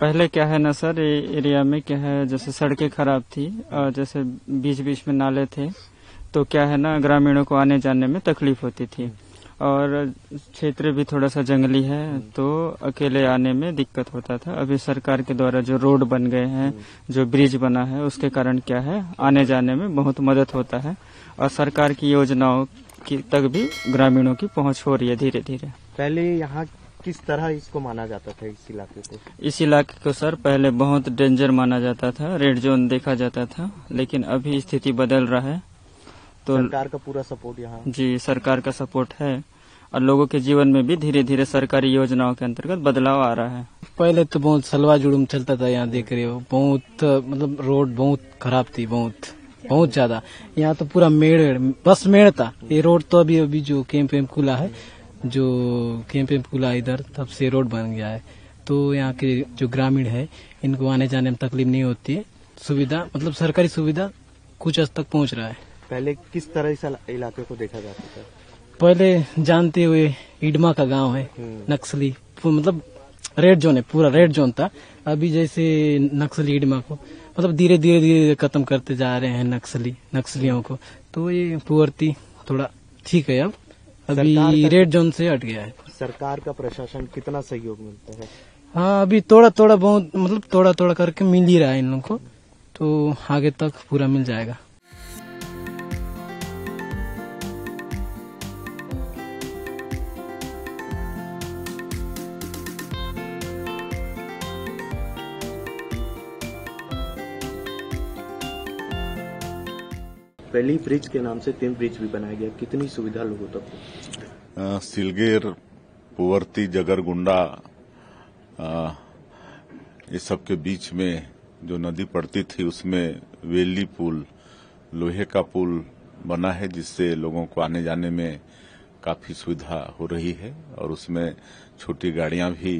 पहले क्या है ना सर, ये एरिया में क्या है, जैसे सड़कें खराब थी और जैसे बीच बीच में नाले थे, तो क्या है ना ग्रामीणों को आने जाने में तकलीफ होती थी। और क्षेत्र भी थोड़ा सा जंगली है, तो अकेले आने में दिक्कत होता था। अभी सरकार के द्वारा जो रोड बन गए हैं, जो ब्रिज बना है, उसके कारण क्या है आने जाने में बहुत मदद होता है। और सरकार की योजनाओं की तक भी ग्रामीणों की पहुंच हो रही है धीरे धीरे। पहले यहाँ किस तरह इसको माना जाता था, इस इलाके को? इस इलाके को सर पहले बहुत डेंजर माना जाता था, रेड जोन देखा जाता था, लेकिन अभी स्थिति बदल रहा है। तो सरकार का पूरा सपोर्ट यहाँ? जी, सरकार का सपोर्ट है और लोगों के जीवन में भी धीरे धीरे सरकारी योजनाओं के अंतर्गत बदलाव आ रहा है। पहले तो बहुत सलवा जुड़ुम चलता था, यहाँ देख रहे हो, बहुत मतलब रोड बहुत खराब थी, बहुत ज्यादा। यहाँ तो पूरा मेड़, बस मेड़ था। ये रोड तो अभी जो कैंप खुला है, जो कैंप खुला इधर, तब से रोड बन गया है। तो यहाँ के जो ग्रामीण है, इनको आने जाने में तकलीफ नहीं होती है। सुविधा मतलब सरकारी सुविधा कुछ हद तक पहुँच रहा है। पहले किस तरह इस इलाके को देखा जाता था? पहले जानते हुए इडमा का गांव है, नक्सली मतलब रेड जोन है, पूरा रेड जोन था। अभी जैसे नक्सली इडमा को मतलब धीरे धीरे खत्म करते जा रहे हैं नक्सलियों को, तो ये पुअर्ती थोड़ा ठीक है। अभी रेड जोन से हट गया है। सरकार का प्रशासन कितना सहयोग मिलता है? हाँ, अभी थोड़ा बहुत मतलब थोड़ा करके मिल ही रहा है इन लोगों को, तो आगे तक पूरा मिल जाएगा। पहली ब्रिज के नाम से 3 ब्रिज भी बनाया गया, कितनी सुविधा लोगों तक? सिलगेर, पुअर्ती, जगरगुंडा, ये सब के बीच में जो नदी पड़ती थी, उसमें वेली पुल, लोहे का पुल बना है, जिससे लोगों को आने जाने में काफी सुविधा हो रही है और उसमें छोटी गाड़ियां भी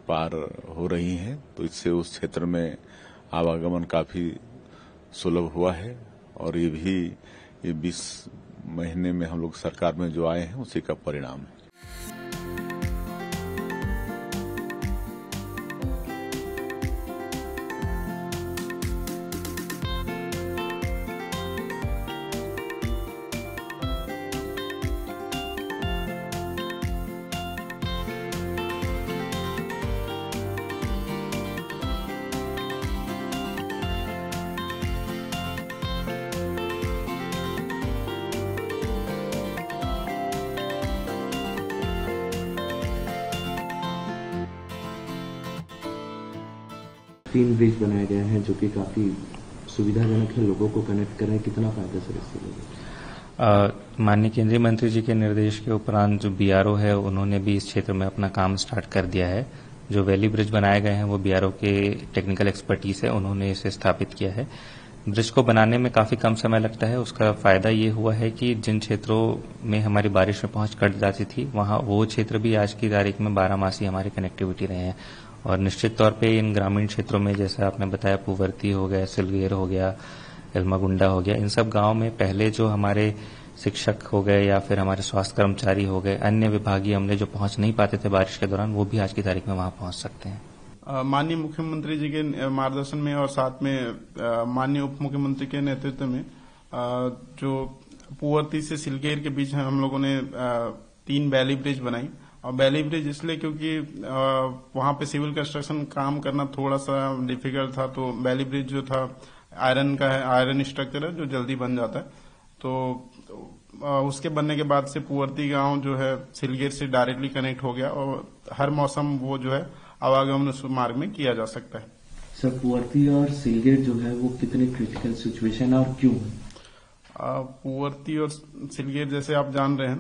पार हो रही हैं। तो इससे उस क्षेत्र में आवागमन काफी सुलभ हुआ है और ये 20 महीने में हम लोग सरकार में जो आए हैं, उसी का परिणाम है। तीन ब्रिज बनाए गए हैं जो कि काफी सुविधाजनक है, लोगों को कनेक्ट कर रहे हैं। कितना फायदा सर इससे? माननीय केंद्रीय मंत्री जी के निर्देश के उपरांत जो बीआरओ है, उन्होंने भी इस क्षेत्र में अपना काम स्टार्ट कर दिया है। जो वैली ब्रिज बनाए गए हैं वो बीआरओ के टेक्निकल एक्सपर्टीज है, उन्होंने इसे स्थापित किया है। ब्रिज को बनाने में काफी कम समय लगता है। उसका फायदा ये हुआ है कि जिन क्षेत्रों में हमारी बारिश में पहुंच कट जाती थी, वहां वो क्षेत्र भी आज की तारीख में 12 मासी हमारी कनेक्टिविटी रहे हैं। और निश्चित तौर पे इन ग्रामीण क्षेत्रों में, जैसा आपने बताया, पुवर्ती हो गया, सिलगेर हो गया, एलमागुंडा हो गया, इन सब गांव में पहले जो हमारे शिक्षक हो गए या फिर हमारे स्वास्थ्य कर्मचारी हो गए, अन्य विभागीय अमले जो पहुंच नहीं पाते थे बारिश के दौरान, वो भी आज की तारीख में वहां पहुंच सकते हैं। माननीय मुख्यमंत्री जी के मार्गदर्शन में और साथ में माननीय उप मुख्यमंत्री के नेतृत्व में जो पुअर्ती से सिलगेर के बीच हम लोगों ने 3 वैली ब्रिज बनाई। और वैली ब्रिज इसलिए क्योंकि वहां पे सिविल कंस्ट्रक्शन काम करना थोड़ा सा डिफिकल्ट था, तो वैली ब्रिज जो था आयरन का है, आयरन स्ट्रक्चर है जो जल्दी बन जाता है। तो उसके बनने के बाद से पुअर्ती गांव जो है सिलगेर से डायरेक्टली कनेक्ट हो गया और हर मौसम वो जो है आवागमन उस मार्ग में किया जा सकता है। सर, पुअर्ती और सिलगेर जो है वो कितने क्रिटिकल सिचुएशन और क्यों? पुअर्ती और सिलगेर जैसे आप जान रहे हैं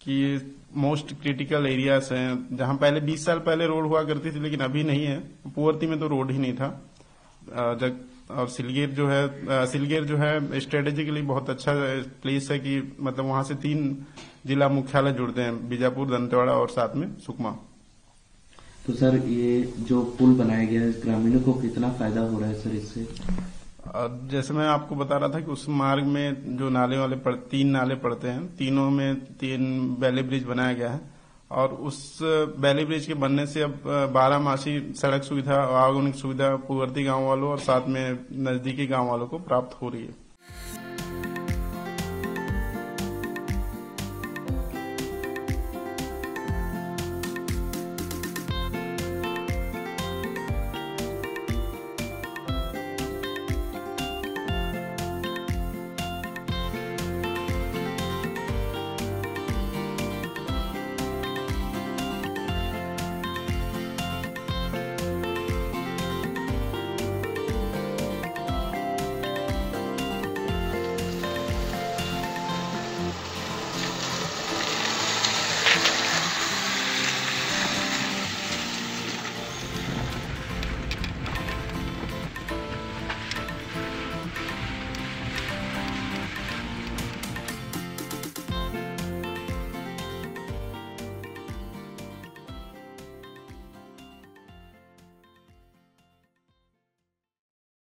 कि मोस्ट क्रिटिकल एरियाज हैं, जहां पहले 20 साल पहले रोड हुआ करती थी, लेकिन अभी नहीं है। पुअर्ती में तो रोड ही नहीं था। और सिलगेर जो है स्ट्रेटेजिकली बहुत अच्छा प्लेस है कि मतलब वहां से 3 जिला मुख्यालय जुड़ते हैं, बीजापुर, दंतेवाड़ा और साथ में सुकमा। तो सर, ये जो पुल बनाया गया है, ग्रामीणों को कितना फायदा हो रहा है सर इससे? जैसे मैं आपको बता रहा था कि उस मार्ग में जो 3 नाले पड़ते हैं, तीनों में 3 वैली ब्रिज बनाया गया है और उस वैली ब्रिज के बनने से अब 12 सड़क सुविधा, आधुनिक सुविधा पूर्ववर्ती गांव वालों और साथ में नजदीकी गांव वालों को प्राप्त हो रही है।